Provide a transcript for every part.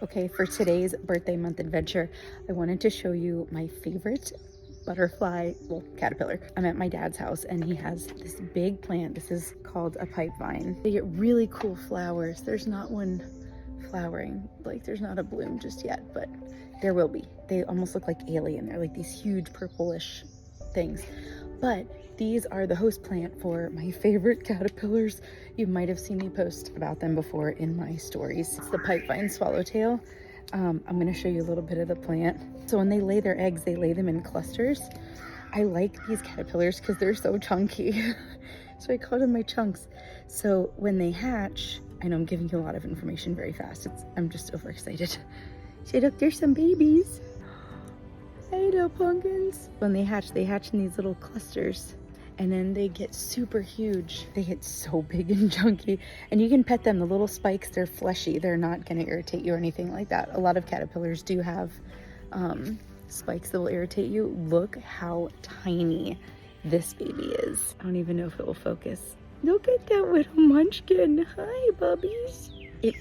Okay, for today's birthday month adventure, I wanted to show you my favorite butterfly, well, caterpillar. I'm at my dad's house and he has this big plant. This is called a pipe vine. They get really cool flowers. There's not one flowering, like there's not a bloom just yet, but there will be. They almost look like alien. They're like these huge purplish things. But these are the host plant for my favorite caterpillars. You might have seen me post about them before in my stories. It's the pipevine swallowtail. I'm gonna show you a little bit of the plant. So when they lay their eggs, they lay them in clusters. I like these caterpillars because they're so chunky. So I call them my chunks. So when they hatch, I know I'm giving you a lot of information very fast. I'm just overexcited. See, look, there's some babies. Hey, little pumpkins. When they hatch in these little clusters and then they get super huge. They get so big and chunky and you can pet them. The little spikes, they're fleshy. They're not gonna irritate you or anything like that. A lot of caterpillars do have spikes that will irritate you. Look how tiny this baby is. I don't even know if it will focus. Look at that little munchkin. Hi, bubbies. It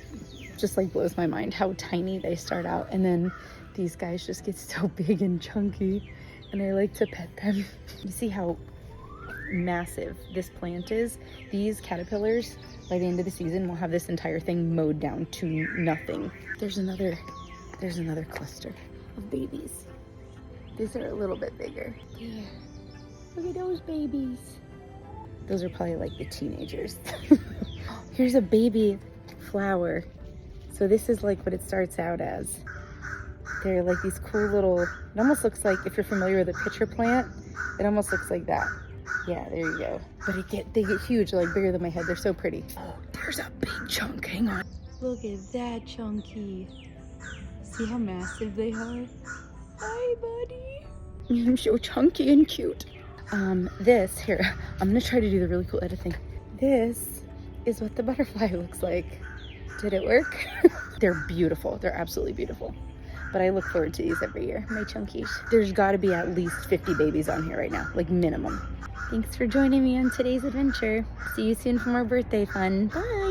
just like blows my mind how tiny they start out, and then these guys just get so big and chunky, and I like to pet them. You see how massive this plant is? These caterpillars, by the end of the season, will have this entire thing mowed down to nothing. There's another cluster of babies. These are a little bit bigger. Yeah. Look at those babies. Those are probably like the teenagers. Here's a baby flower. So this is like what it starts out as. They're like these cool little, it almost looks like, if you're familiar with a pitcher plant, it almost looks like that. Yeah, there you go. But they get huge, like bigger than my head. They're so pretty. Oh, there's a big chunk, hang on. Look at that chunky. See how massive they are? Hi, buddy. I'm so chunky and cute. This, here, I'm gonna try to do the really cool editing. This is what the butterfly looks like. Did it work? They're beautiful. They're absolutely beautiful. But I look forward to these every year, my chunkies. There's gotta be at least 50 babies on here right now, like minimum. Thanks for joining me on today's adventure. See you soon for more birthday fun. Bye.